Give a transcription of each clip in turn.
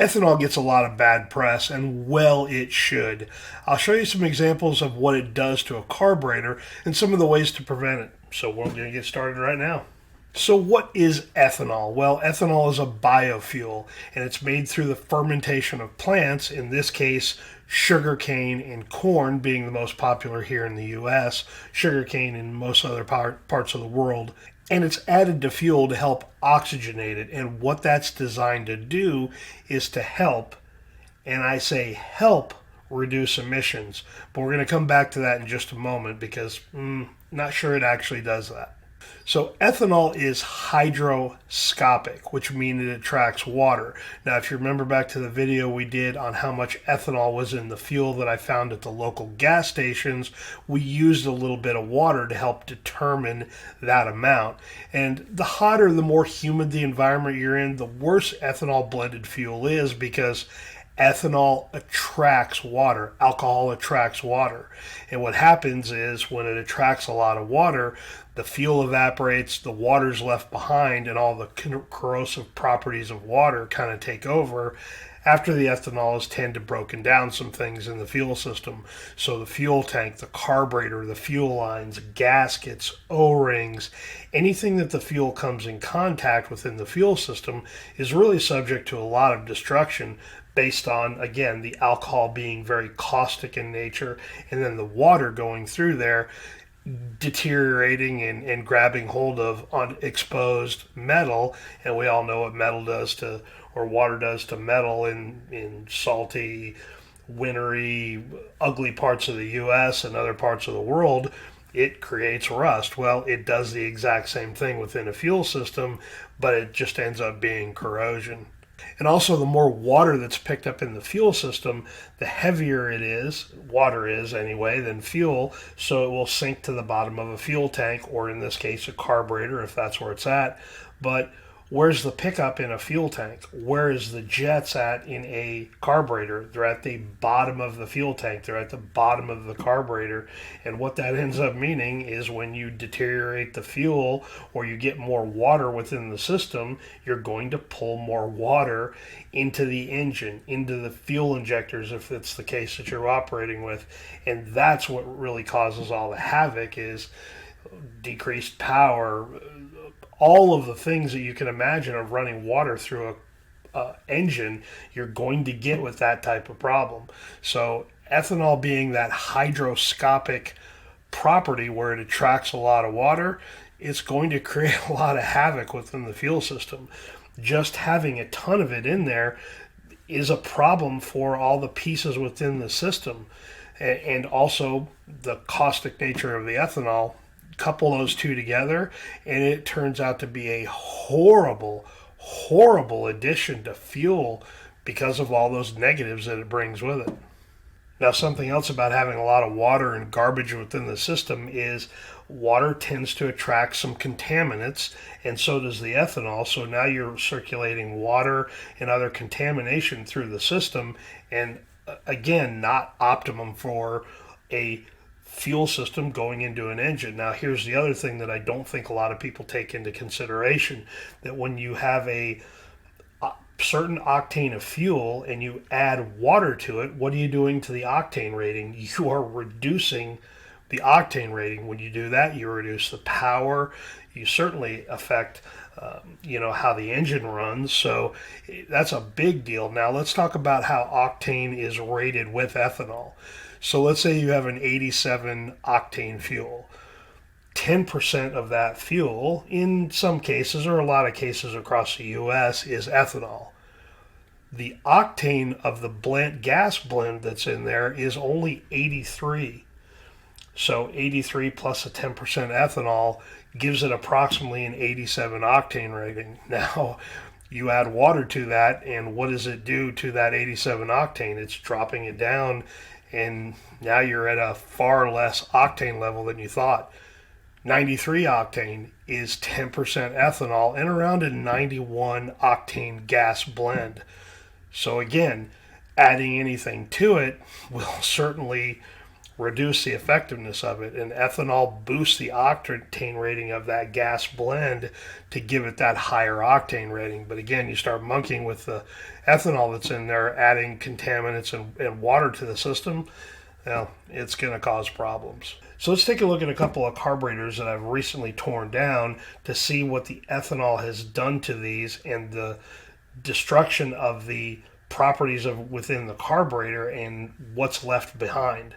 Ethanol gets a lot of bad press, and well, it should. I'll show you some examples of what it does to a carburetor and some of the ways to prevent it. So we're going to get started right now. So what is ethanol? Well, ethanol is a biofuel, and it's made through the fermentation of plants, in this case, sugarcane and corn being the most popular here in the U.S., sugarcane in most other parts of the world. And it's added to fuel to help oxygenate it. And what that's designed to do is to help, and I say help, reduce emissions. But we're going to come back to that in just a moment because not sure it actually does that. So ethanol is hydroscopic, which means it attracts water. Now, if you remember back to the video we did on how much ethanol was in the fuel that I found at the local gas stations, we used a little bit of water to help determine that amount. And the hotter, the more humid the environment you're in, the worse ethanol blended fuel is because ethanol attracts water. Alcohol attracts water. And what happens is when it attracts a lot of water, the fuel evaporates, the water's left behind, and all the corrosive properties of water kind of take over. After the ethanol has tend to broken down some things in the fuel system. So the fuel tank, the carburetor, the fuel lines, gaskets, O-rings, anything that the fuel comes in contact with in the fuel system is really subject to a lot of destruction based on, again, the alcohol being very caustic in nature and then the water going through there deteriorating and grabbing hold of unexposed metal. And we all know what metal does to, or water does to metal in salty, wintry, ugly parts of the U.S. and other parts of the world. It creates rust. Well, it does the exact same thing within a fuel system, but it just ends up being corrosion. And also, the more water that's picked up in the fuel system, the heavier it is, water is anyway, than fuel, so it will sink to the bottom of a fuel tank, or in this case, a carburetor, if that's where it's at. But where's the pickup in a fuel tank? Where is the jets at in a carburetor? They're at the bottom of the fuel tank. They're at the bottom of the carburetor. And what that ends up meaning is when you deteriorate the fuel or you get more water within the system, you're going to pull more water into the engine, into the fuel injectors, if it's the case that you're operating with. And that's what really causes all the havoc, is decreased power, all of the things that you can imagine of running water through a engine, you're going to get with that type of problem. So ethanol being that hydroscopic property where it attracts a lot of water, it's going to create a lot of havoc within the fuel system. Just having a ton of it in there is a problem for all the pieces within the system. And also the caustic nature of the ethanol, couple those two together, and it turns out to be a horrible, horrible addition to fuel because of all those negatives that it brings with it. Now, something else about having a lot of water and garbage within the system is water tends to attract some contaminants, and so does the ethanol. So now you're circulating water and other contamination through the system, and again, not optimum for a fuel system going into an engine. Now, here's the other thing that I don't think a lot of people take into consideration, that when you have a certain octane of fuel and you add water to it, what are you doing to the octane rating? You are reducing the octane rating. When you do that, you reduce the power. You certainly affect how the engine runs. So that's a big deal. Now let's talk about how octane is rated with ethanol. So let's say you have an 87 octane fuel. 10% of that fuel, in some cases or a lot of cases across the U.S., is ethanol. The octane of the gas blend that's in there is only 83. So 83 plus a 10% ethanol gives it approximately an 87 octane rating. Now, you add water to that, and what does it do to that 87 octane? It's dropping it down, and now you're at a far less octane level than you thought. 93 octane is 10% ethanol and around a 91 octane gas blend. So again, adding anything to it will certainly reduce the effectiveness of it. And ethanol boosts the octane rating of that gas blend to give it that higher octane rating. But again, you start monkeying with the ethanol that's in there, adding contaminants and water to the system, well, it's going to cause problems. So let's take a look at a couple of carburetors that I've recently torn down to see what the ethanol has done to these and the destruction of the properties of within the carburetor and what's left behind.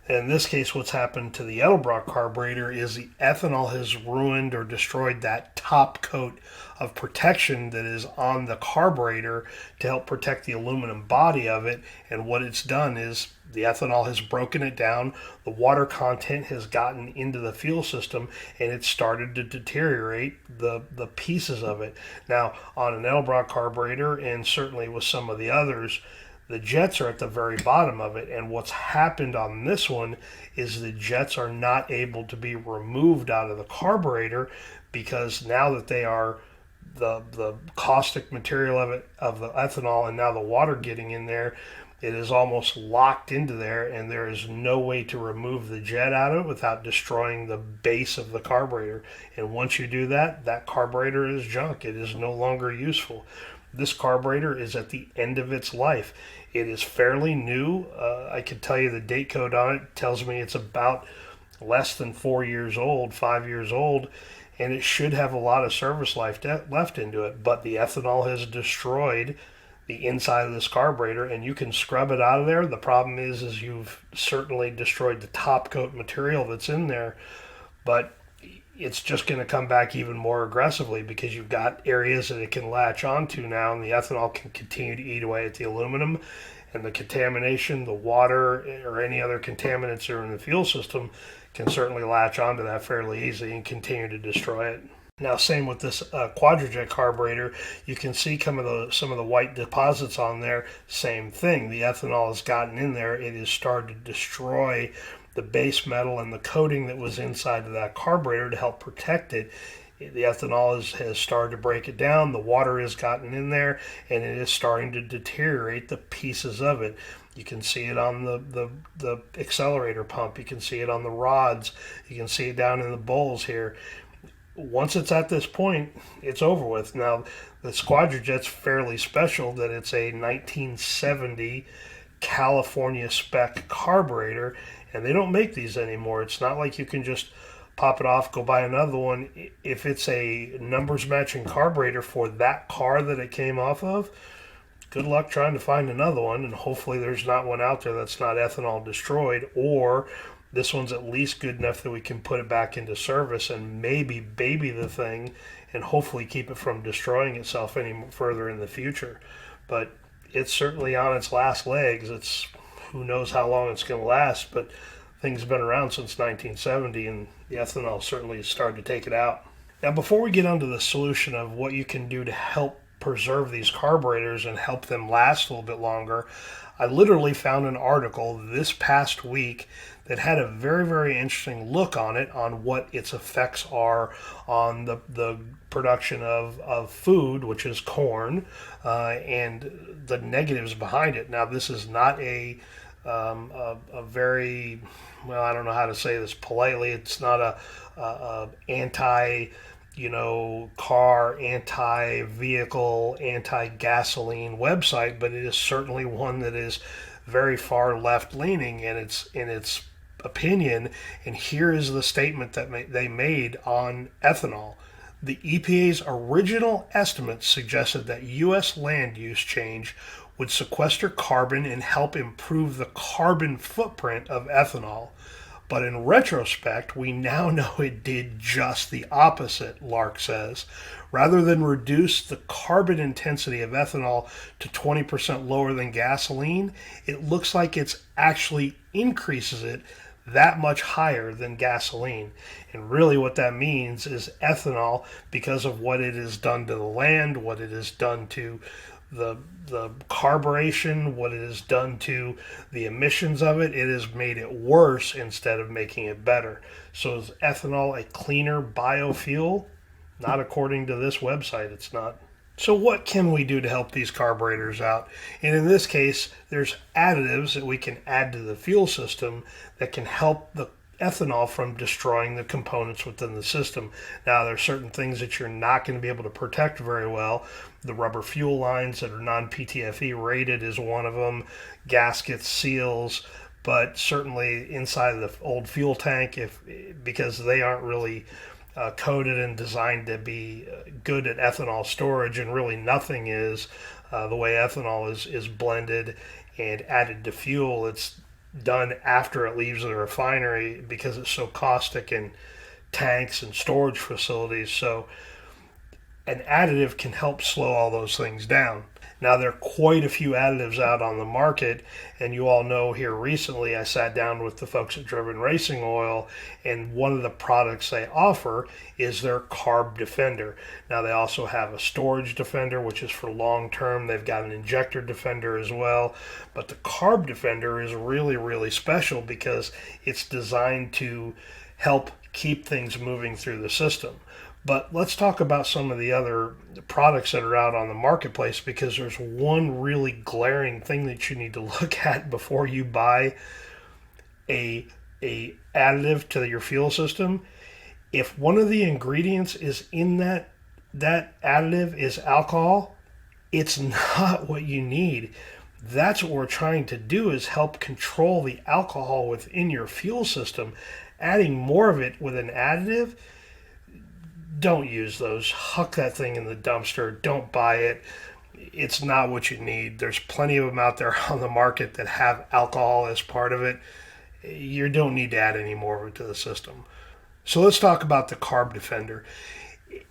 In this case, what's happened to the Edelbrock carburetor is the ethanol has ruined or destroyed that top coat of protection that is on the carburetor to help protect the aluminum body of it. And what it's done is the ethanol has broken it down, the water content has gotten into the fuel system, and it's started to deteriorate the pieces of it. Now, on an Edelbrock carburetor, and certainly with some of the others, the jets are at the very bottom of it, and what's happened on this one is the jets are not able to be removed out of the carburetor because now that they are the caustic material of the ethanol and now the water getting in there, it is almost locked into there, and there is no way to remove the jet out of it without destroying the base of the carburetor. And once you do that, that carburetor is junk. It is no longer useful. This carburetor is at the end of its life. It is fairly new. I can tell you the date code on it tells me it's about less than 4 years old, 5 years old, and it should have a lot of service life left into it. But the ethanol has destroyed the inside of this carburetor, and you can scrub it out of there. The problem is you've certainly destroyed the top coat material that's in there, but it's just going to come back even more aggressively because you've got areas that it can latch onto now, and the ethanol can continue to eat away at the aluminum, and the contamination, the water, or any other contaminants that are in the fuel system can certainly latch onto that fairly easily and continue to destroy it. Now, same with this Quadrajet carburetor. You can see some of the white deposits on there. Same thing. The ethanol has gotten in there. It has started to destroy the base metal and the coating that was inside of that carburetor to help protect it. The ethanol has started to break it down. The water has gotten in there, and it is starting to deteriorate the pieces of it. You can see it on the accelerator pump. You can see it on the rods. You can see it down in the bowls here. Once it's at this point, it's over with. Now, the Quadrajet's fairly special that it's a 1970 California spec carburetor, and they don't make these anymore. It's not like you can just pop it off, go buy another one. If it's a numbers matching carburetor for that car that it came off of, good luck trying to find another one, and hopefully there's not one out there that's not ethanol destroyed, or this one's at least good enough that we can put it back into service and maybe baby the thing and hopefully keep it from destroying itself any further in the future. But it's certainly on its last legs. It's who knows how long it's going to last, but things have been around since 1970, and the ethanol certainly has started to take it out. Now, before we get onto the solution of what you can do to help preserve these carburetors and help them last a little bit longer, I literally found an article this past week that had a very, very interesting look on it, on what its effects are on the production of food, which is corn, and the negatives behind it. Now, this is not a very, well, I don't know how to say this politely. It's not a anti, car, anti-vehicle, anti-gasoline website, but it is certainly one that is very far left-leaning in its opinion. And here is the statement that they made on ethanol. The EPA's original estimates suggested that U.S. land use change would sequester carbon and help improve the carbon footprint of ethanol. But in retrospect, we now know it did just the opposite, Lark says. Rather than reduce the carbon intensity of ethanol to 20% lower than gasoline, it looks like it actually increases it that much higher than gasoline. And really what that means is ethanol, because of what it has done to the land, what it has done to the carburation, what it has done to the emissions of it, it has made it worse instead of making it better. So is ethanol a cleaner biofuel? Not according to this website, it's not. So what can we do to help these carburetors out? And in this case, there's additives that we can add to the fuel system that can help the ethanol from destroying the components within the system. Now, there are certain things that you're not going to be able to protect very well. The rubber fuel lines that are non-PTFE rated is one of them, gaskets, seals, but certainly inside of the old fuel tank, because they aren't really coated and designed to be good at ethanol storage, and really nothing is. The way ethanol is blended and added to fuel, it's done after it leaves the refinery because it's so caustic in tanks and storage facilities. So an additive can help slow all those things down. Now, there are quite a few additives out on the market, and you all know here recently I sat down with the folks at Driven Racing Oil, and one of the products they offer is their Carb Defender. Now, they also have a storage defender, which is for long term. They've got an injector defender as well, but the Carb Defender is really, really special because it's designed to help keep things moving through the system. But let's talk about some of the other products that are out on the marketplace, because there's one really glaring thing that you need to look at before you buy a additive to your fuel system. If one of the ingredients is in that additive is alcohol, it's not what you need. That's what we're trying to do, is help control the alcohol within your fuel system. Adding more of it with an additive, don't use those. Huck that thing in the dumpster. Don't buy it. It's not what you need. There's plenty of them out there on the market that have alcohol as part of it. You don't need to add any more of it to the system. So let's talk about the Carb Defender.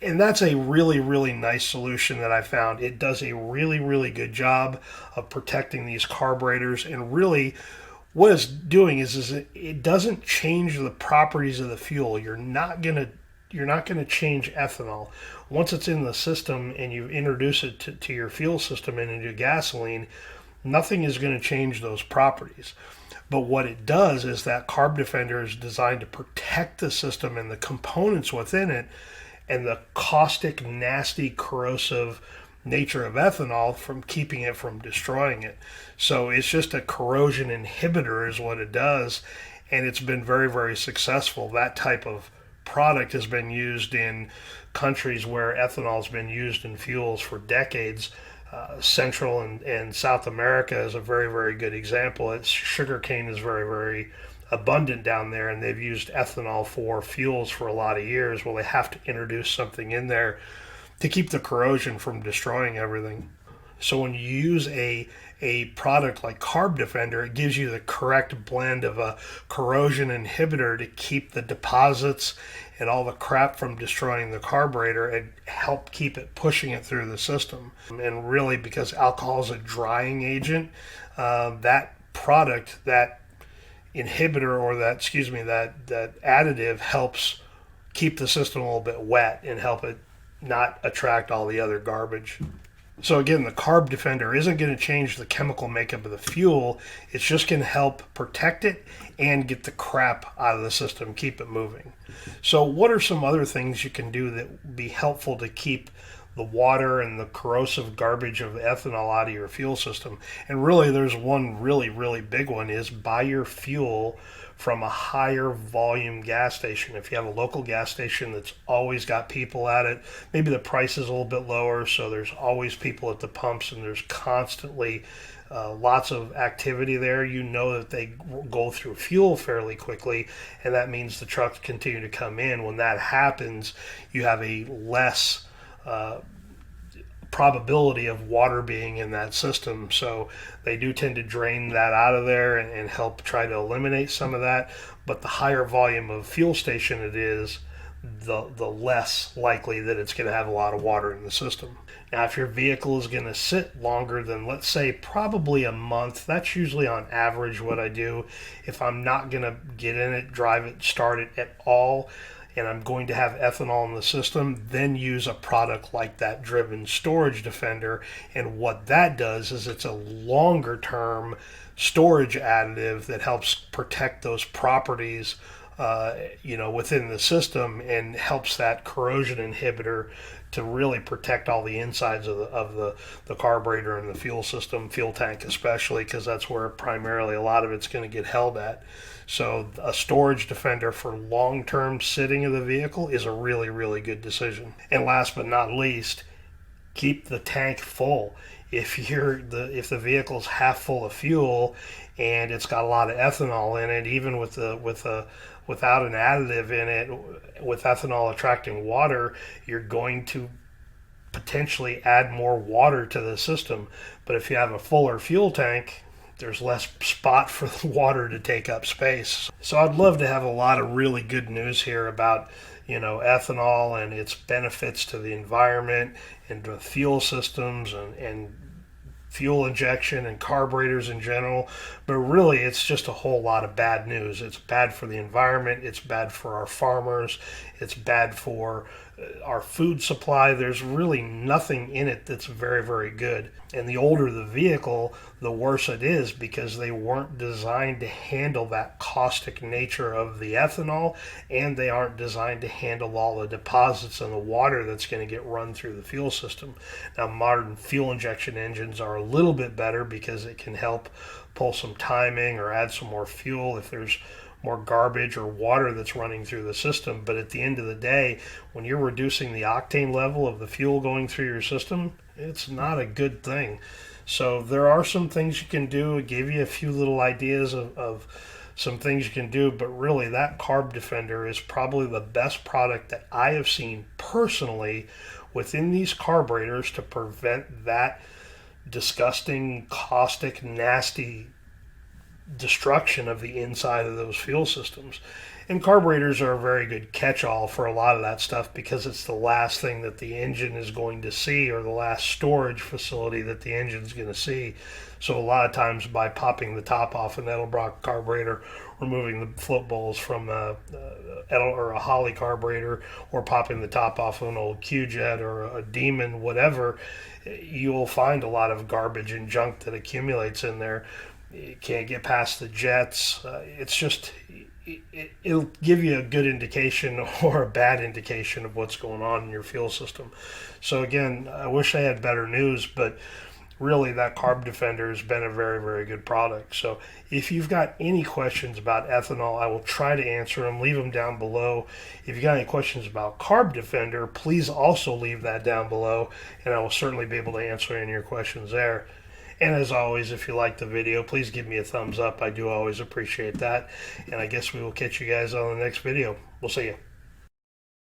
And that's a really, really nice solution that I found. It does a really, really good job of protecting these carburetors. And really, what it's doing is it doesn't change the properties of the fuel. You're not going to change ethanol. Once it's in the system and you introduce it to your fuel system and into gasoline, nothing is going to change those properties. But what it does is that Carb Defender is designed to protect the system and the components within it and the caustic, nasty, corrosive nature of ethanol from keeping it from destroying it. So it's just a corrosion inhibitor is what it does, and it's been very, very successful. That type of product has been used in countries where ethanol has been used in fuels for decades. Central and South America is a very, very good example. Sugarcane is very, very abundant down there, and they've used ethanol for fuels for a lot of years. Well, they have to introduce something in there to keep the corrosion from destroying everything. So when you use a product like Carb Defender, it gives you the correct blend of a corrosion inhibitor to keep the deposits and all the crap from destroying the carburetor and help keep it pushing it through the system. And really, because alcohol is a drying agent, that product, that inhibitor, or that additive helps keep the system a little bit wet and help it not attract all the other garbage. So again, the Carb Defender isn't going to change the chemical makeup of the fuel. It's just going to help protect it and get the crap out of the system, keep it moving. So what are some other things you can do that would be helpful to keep the water and the corrosive garbage of ethanol out of your fuel system? And really, there's one really, really big one, is buy your fuel from a higher volume gas station. If you have a local gas station that's always got people at it, maybe the price is a little bit lower, so there's always people at the pumps and there's constantly lots of activity there. You know that they go through fuel fairly quickly, and that means the trucks continue to come in. When that happens, you have a less probability of water being in that system. So they do tend to drain that out of there and help try to eliminate some of that. But the higher volume of fuel station it is, the less likely that it's going to have a lot of water in the system. Now, if your vehicle is going to sit longer than, let's say, probably a month, that's usually on average what I do. If I'm not going to get in it, drive it, start it at all, and I'm going to have ethanol in the system, then use a product like that Driven Storage Defender. And what that does is it's a longer term storage additive that helps protect those properties within the system, and helps that corrosion inhibitor to really protect all the insides of the carburetor and the fuel system, fuel tank especially, because that's where primarily a lot of it's going to get held at. So a storage defender for long-term sitting of the vehicle is a really, really good decision. And last but not least, keep the tank full. If the vehicle's half full of fuel and it's got a lot of ethanol in it, even without an additive in it, with ethanol attracting water, you're going to potentially add more water to the system. But if you have a fuller fuel tank, there's less spot for the water to take up space. So I'd love to have a lot of really good news here about, ethanol and its benefits to the environment and the fuel systems and fuel injection and carburetors in general. But really, it's just a whole lot of bad news. It's bad for the environment. It's bad for our farmers. It's bad for our food supply. There's really nothing in it that's very, very good. And the older the vehicle, the worse it is, because they weren't designed to handle that caustic nature of the ethanol, and they aren't designed to handle all the deposits and the water that's going to get run through the fuel system. Now, modern fuel injection engines are a little bit better because it can help pull some timing or add some more fuel if there's more garbage or water that's running through the system. But at the end of the day, when you're reducing the octane level of the fuel going through your system, it's not a good thing. So there are some things you can do. I gave you a few little ideas of some things you can do, but really that Carb Defender is probably the best product that I have seen personally within these carburetors to prevent that disgusting, caustic, nasty destruction of the inside of those fuel systems. And carburetors are a very good catch-all for a lot of that stuff because it's the last thing that the engine is going to see, or the last storage facility that the engine's going to see. So a lot of times by popping the top off an Edelbrock carburetor, removing the float bowls from a Holly carburetor, or popping the top off of an old Q-Jet or a Demon, whatever, you'll find a lot of garbage and junk that accumulates in there. You can't get past the jets. It'll give you a good indication or a bad indication of what's going on in your fuel system. So again, I wish I had better news, but really that Carb Defender has been a very, very good product. So if you've got any questions about ethanol, I will try to answer them. Leave them down below. If you've got any questions about Carb Defender, please also leave that down below, and I will certainly be able to answer any of your questions there. And as always, if you like the video, please give me a thumbs up. I do always appreciate that. And I guess we will catch you guys on the next video. We'll see you.